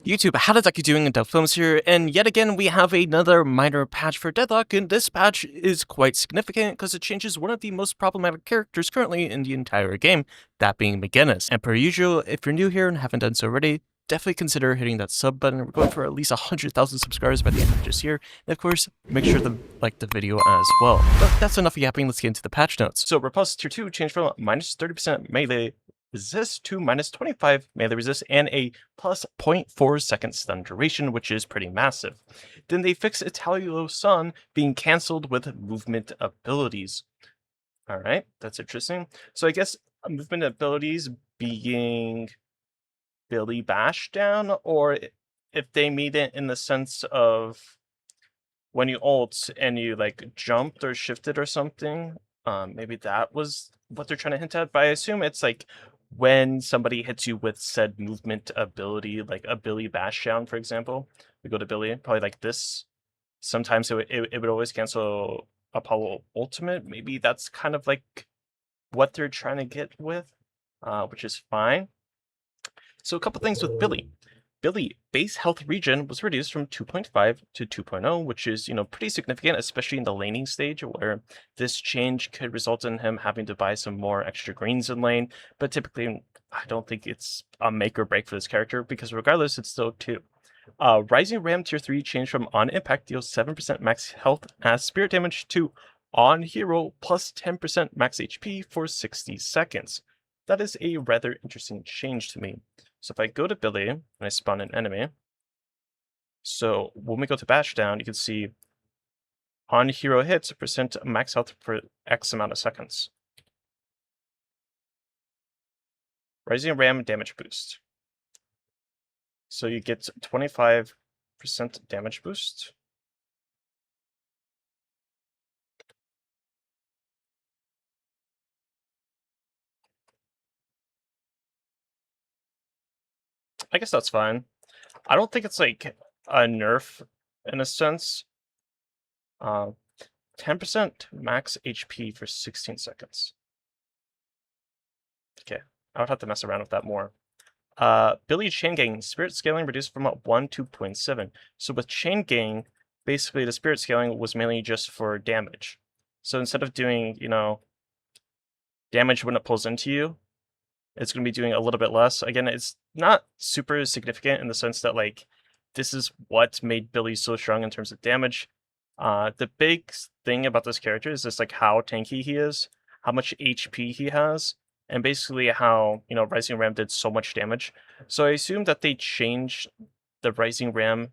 YouTube, how did you doing? Duck Films here, and yet again we have another minor patch for Deadlock, and this patch is quite significant because it changes one of the most problematic characters currently in the entire game, that being McGinnis. And per usual, if you're new here and haven't done so already, definitely consider hitting that sub button. We're going for at least 100,000 subscribers by the end of this year, and of course, make sure to like the video as well. But that's enough yapping, let's get into the patch notes. So Repulse Tier 2 changed from minus 30% melee resist to minus 25 melee resist and a plus 0.4 second stun duration, which is pretty massive. Then they fixed Italio Sun being cancelled with movement abilities. Alright, that's interesting. So I guess movement abilities being Billy Bash down, or if they mean it in the sense of when you ult and you like jumped or shifted or something, maybe that was what they're trying to hint at, but I assume it's like when somebody hits you with said movement ability, like a Billy Bash down, for example. We go to Billy, probably like this. Sometimes it would always cancel Apollo Ultimate. Maybe that's kind of like what they're trying to get with, which is fine. So a couple things with Billy. Billy base health regen was reduced from 2.5 to 2.0, which is, pretty significant, especially in the laning stage, where this change could result in him having to buy some more extra greens in lane. But typically, I don't think it's a make or break for this character, because regardless, it's still 2. Rising Ram Tier 3 changed from on impact deals 7% max health as spirit damage to on hero plus 10% max HP for 60 seconds. That is a rather interesting change to me. So if I go to Billy and I spawn an enemy, so when we go to Bash Down, you can see on hero hits, percent max health for X amount of seconds. Rising Ram damage boost. So you get 25% damage boost. I guess that's fine. I don't think it's like a nerf in a sense. 10% max HP for 16 seconds. Okay, I would have to mess around with that more. Billy Chain Gang, spirit scaling reduced from 1 to 0.7. So with Chain Gang, basically the spirit scaling was mainly just for damage. So instead of doing, damage when it pulls into you, it's going to be doing a little bit less. Again, it's not super significant in the sense that, like, this is what made Billy so strong in terms of damage. The big thing about this character is just, like, how tanky he is, how much HP he has, and basically how, Rising Ram did so much damage. So I assume that they changed the Rising Ram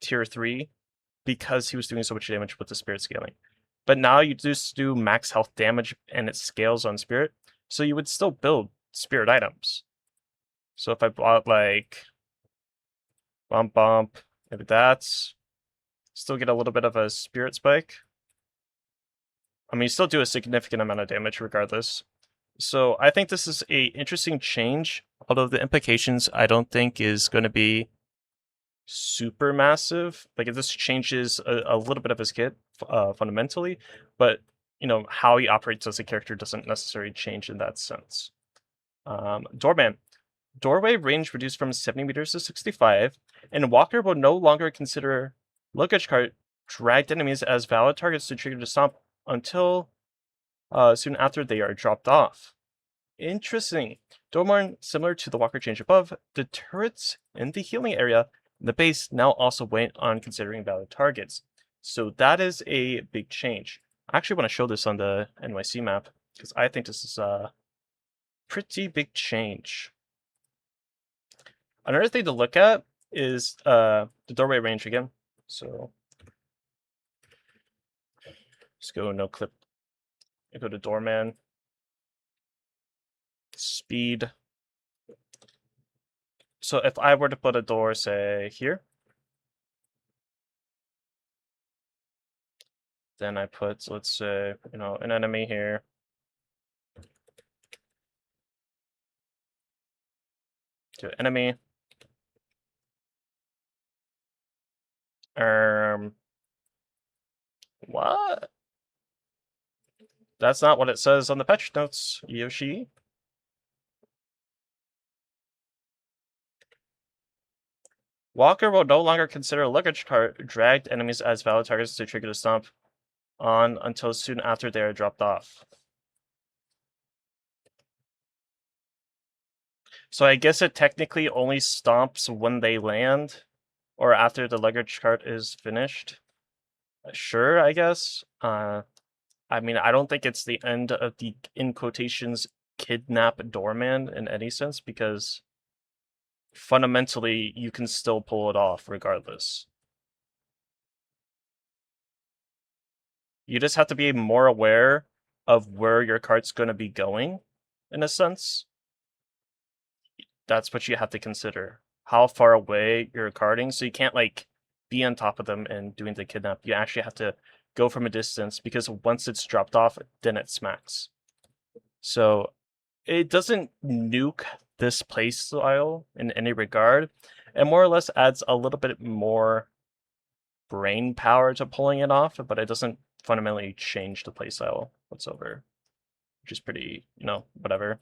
tier 3 because he was doing so much damage with the spirit scaling. But now you just do max health damage and it scales on spirit, so you would still build spirit items. So if I bought like bump, maybe that's still get a little bit of a spirit spike. I mean, you still do a significant amount of damage regardless. So I think this is a interesting change, although the implications I don't think is going to be super massive. Like, if this changes a little bit of his kit fundamentally, but how he operates as a character doesn't necessarily change in that sense. Doorman. Doorway range reduced from 70 meters to 65, and Walker will no longer consider luggage cart dragged enemies as valid targets to trigger the stomp until soon after they are dropped off. Interesting. Doorman, similar to the Walker change above, the turrets in the healing area in the base now also went on considering valid targets. So that is a big change. I actually want to show this on the NYC map, because I think this is a pretty big change. Another thing to look at is the doorway range again. So let's go no clip. I go to Doorman. Speed. So if I were to put a door, say, here, then I put, let's say, an enemy here. To enemy. What? That's not what it says on the patch notes, Yoshi. Walker will no longer consider a luggage cart dragged enemies as valid targets to trigger the stomp on until soon after they are dropped off. So I guess it technically only stomps when they land, or after the luggage cart is finished. Sure, I guess. I mean, I don't think it's the end of the, in quotations, kidnap Doorman in any sense, because fundamentally you can still pull it off regardless. You just have to be more aware of where your cart's going to be going, in a sense. That's what you have to consider. How far away you're carting, so you can't like be on top of them and doing the kidnap. You actually have to go from a distance, because once it's dropped off, then it smacks. So it doesn't nuke this playstyle in any regard. It more or less adds a little bit more brain power to pulling it off, but it doesn't fundamentally change the playstyle whatsoever, which is pretty, whatever.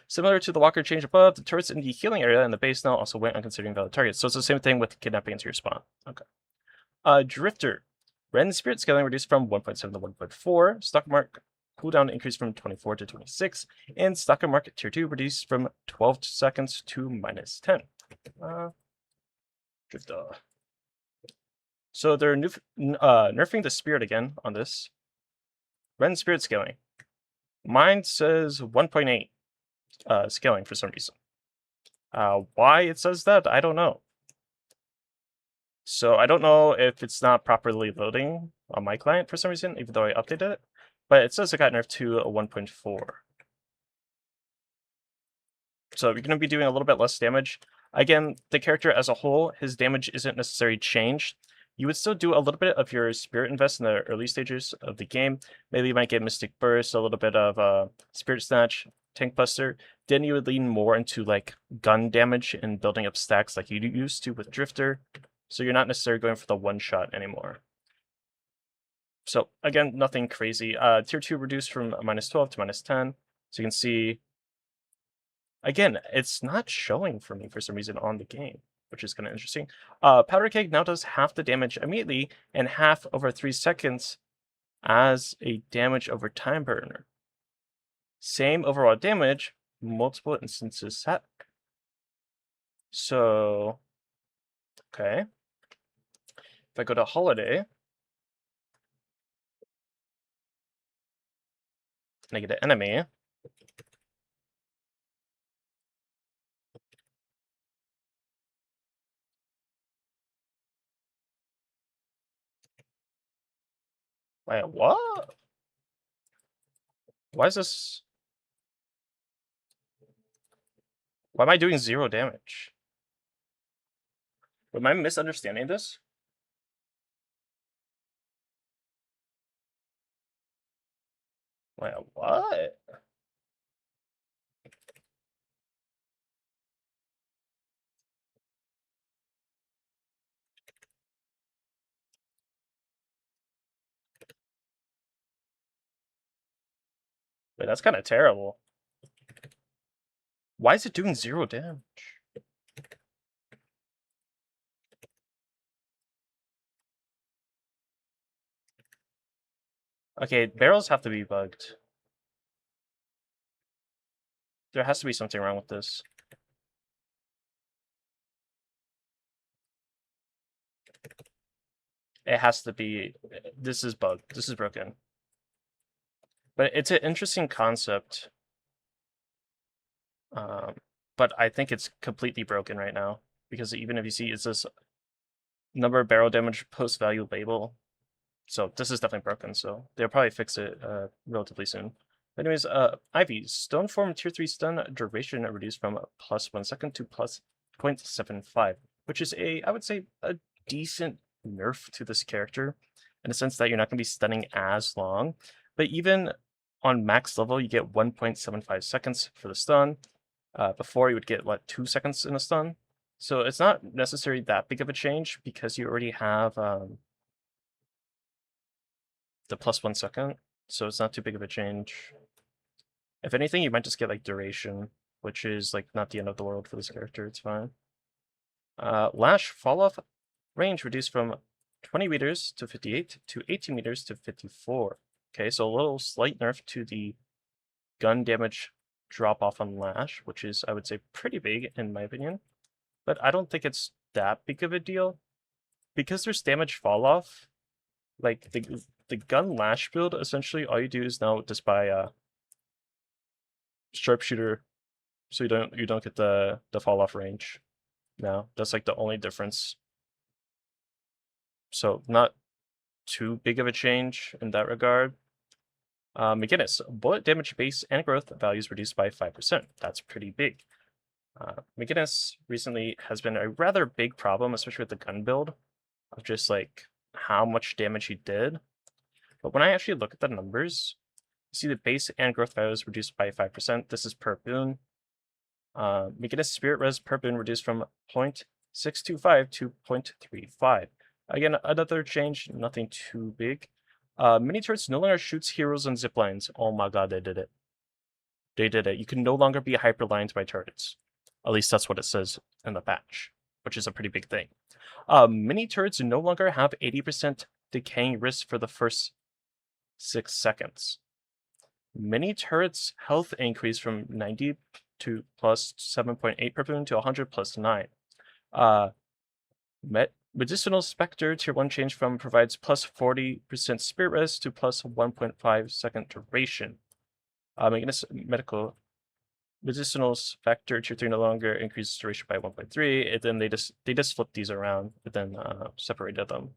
Similar to the walker change above, the turrets in the healing area and the base now also went on considering valid targets. So it's the same thing with kidnapping into your spawn. Okay. Drifter. Ren spirit scaling reduced from 1.7 to 1.4. Stock mark cooldown increased from 24 to 26. And stock mark tier 2 reduced from 12 seconds to -10. Drifter. So they're nerfing the spirit again on this. Ren spirit scaling. Mine says 1.8 scaling for some reason. Why it says that, I don't know. So I don't know if it's not properly loading on my client for some reason, even though I updated it. But it says it got nerfed to a 1.4. So you're going to be doing a little bit less damage. Again, the character as a whole, his damage isn't necessarily changed. You would still do a little bit of your Spirit Invest in the early stages of the game. Maybe you might get Mystic Burst, a little bit of Spirit Snatch, Tank Buster. Then you would lean more into like gun damage and building up stacks like you used to with Drifter. So you're not necessarily going for the one-shot anymore. So again, nothing crazy. Tier 2 reduced from -12 to -10. So you can see, again, it's not showing for me for some reason on the game, which is kind of interesting. Powder Keg now does half the damage immediately and half over 3 seconds as a damage over time burner. Same overall damage, multiple instances set. So, okay. If I go to Holiday, and I get an enemy, wait, what? Why is this? Why am I doing 0 damage? Am I misunderstanding this? Wait, what? Wait, that's kind of terrible. Why is it doing 0 damage? Okay, barrels have to be bugged. There has to be something wrong with this. It has to be. This is bugged. This is broken. But it's an interesting concept. But I think it's completely broken right now. Because even if you see, it's this number of barrel damage post value label. So this is definitely broken. So they'll probably fix it relatively soon. Anyways, Ivy, Stone Form Tier 3 stun duration reduced from +1 second to +0.75, which is I would say, a decent nerf to this character, in the sense that you're not going to be stunning as long. But even on max level, you get 1.75 seconds for the stun. Before, you would get, 2 seconds in a stun. So it's not necessarily that big of a change, because you already have the +1 second. So it's not too big of a change. If anything, you might just get duration, which is not the end of the world for this character. It's fine. Lash fall off range reduced from 20 meters to 58 to 18 meters to 54. Okay, so a little slight nerf to the gun damage drop off on Lash, which is, I would say, pretty big in my opinion. But I don't think it's that big of a deal. Because there's damage fall off, like the gun Lash build, essentially all you do is now just buy a sharpshooter, so you don't get the fall off range. No, that's like the only difference. So not too big of a change in that regard. McGinnis, bullet damage base and growth values reduced by 5%. That's pretty big. McGinnis recently has been a rather big problem, especially with the gun build, of just like how much damage he did. But when I actually look at the numbers, you see the base and growth values reduced by 5%. This is per boon. McGinnis spirit res per boon reduced from 0.625 to 0.35. Again, another change, nothing too big. Mini turrets no longer shoots heroes on zip lines. Oh my god, they did it. They did it. You can no longer be hyperlined by turrets. At least that's what it says in the patch, which is a pretty big thing. Mini turrets no longer have 80% decaying risk for the first 6 seconds. Mini turrets health increase from 90 to plus 7.8 per boon to 100 plus 9. Medicinal Spectre Tier 1 change from provides plus 40% spirit res to plus 1.5 second duration. Medicinal Spectre Tier 3 no longer increases duration by 1.3, and then they just flipped these around, but then separated them,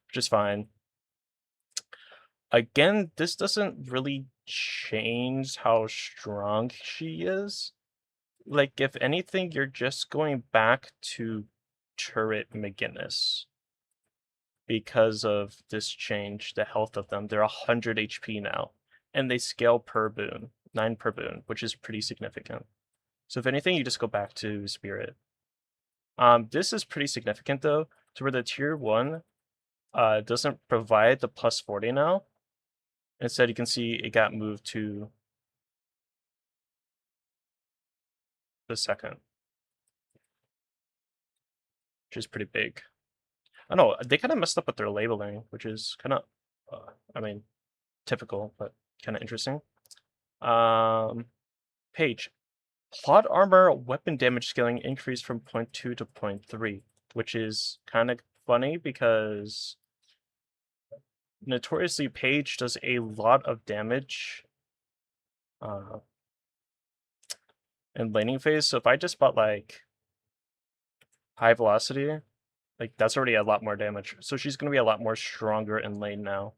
which is fine. Again, this doesn't really change how strong she is. Like, if anything, you're just going back to turret McGinnis. Because of this change, the health of them, they're 100 HP now. And they scale per boon, 9 per boon, which is pretty significant. So if anything, you just go back to Spirit. This is pretty significant though, to where the tier 1 doesn't provide the plus 40 now. Instead, you can see it got moved to the second, which is pretty big. I know, they kind of messed up with their labeling, which is kind of, I mean, typical, but kind of interesting. Paige, plot armor weapon damage scaling increased from 0.2 to 0.3, which is kind of funny because notoriously Paige does a lot of damage in laning phase. So if I just bought like high velocity, like that's already a lot more damage. So she's going to be a lot more stronger in lane now.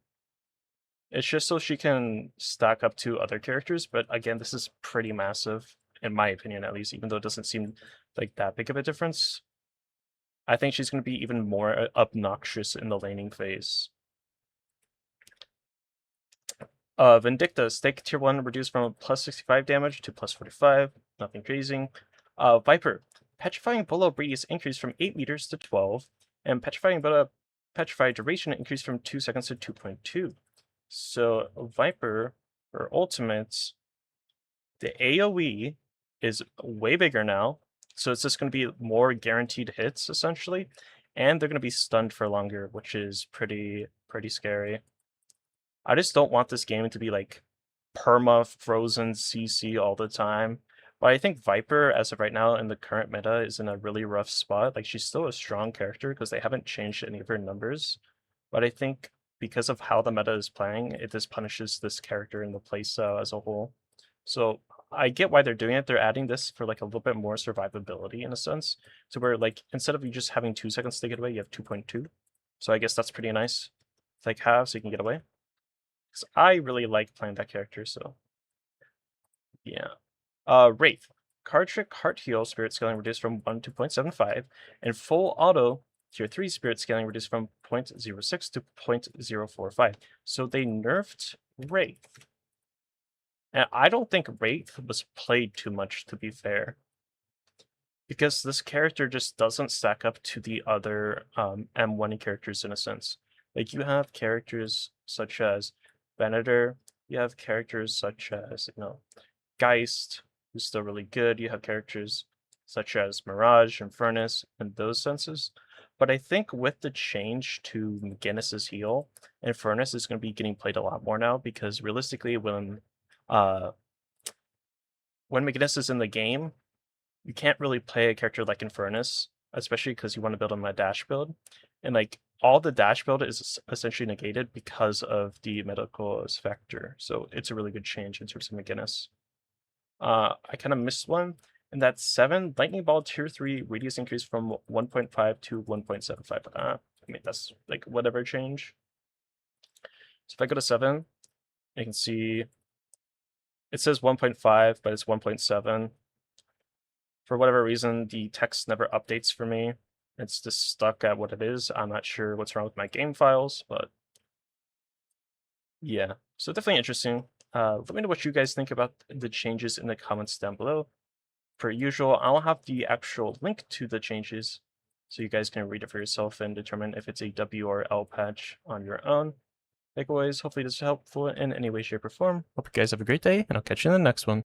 It's just so she can stack up to other characters, but again, this is pretty massive, in my opinion at least, even though it doesn't seem like that big of a difference. I think she's going to be even more obnoxious in the laning phase. Vindicta, stake tier 1 reduced from plus 65 damage to plus 45, nothing crazy. Vyper, petrifying bullet breeze increased from 8 meters to 12, and petrified duration increased from 2 seconds to 2.2. So Vyper, her ultimates, the AoE is way bigger now, so it's just going to be more guaranteed hits essentially, and they're going to be stunned for longer, which is pretty scary. I just don't want this game to be like perma frozen CC all the time. But I think Vyper, as of right now in the current meta, is in a really rough spot. Like, she's still a strong character because they haven't changed any of her numbers. But I think because of how the meta is playing, it just punishes this character in the playstyle as a whole. So I get why they're doing it. They're adding this for like a little bit more survivability in a sense. So where like instead of you just having 2 seconds to get away, you have 2.2. So I guess that's pretty nice. It's like half so you can get away. Because I really like playing that character, so yeah. Wraith. Card Trick Heart Heal Spirit Scaling reduced from 1 to 0.75, and Full Auto Tier 3 Spirit Scaling reduced from 0.06 to 0.045. So they nerfed Wraith. And I don't think Wraith was played too much, to be fair. Because this character just doesn't stack up to the other M1 characters in a sense. Like, you have characters such as Venator, you have characters such as, Geist, who's still really good. You have characters such as Mirage and Furnace and those senses. But I think with the change to McGinnis's heal, and Furnace is going to be getting played a lot more now, because realistically, when McGinnis is in the game, you can't really play a character like Infernus, especially because you want to build on my dash build. And like all the dash build is essentially negated because of the medical factor. So it's a really good change in terms of McGinnis. I kind of missed one, and that's 7 Lightning Ball Tier 3 radius increase from 1.5 to 1.75. I mean, that's like whatever change. So if I go to 7, I can see it says 1.5, but it's 1.7. For whatever reason, the text never updates for me. It's just stuck at what it is. I'm not sure what's wrong with my game files, but yeah. So definitely interesting. Let me know what you guys think about the changes in the comments down below. Per usual, I'll have the actual link to the changes so you guys can read it for yourself and determine if it's a W or L patch on your own. Like always, hopefully this is helpful in any way, shape, or form. Hope you guys have a great day, and I'll catch you in the next one.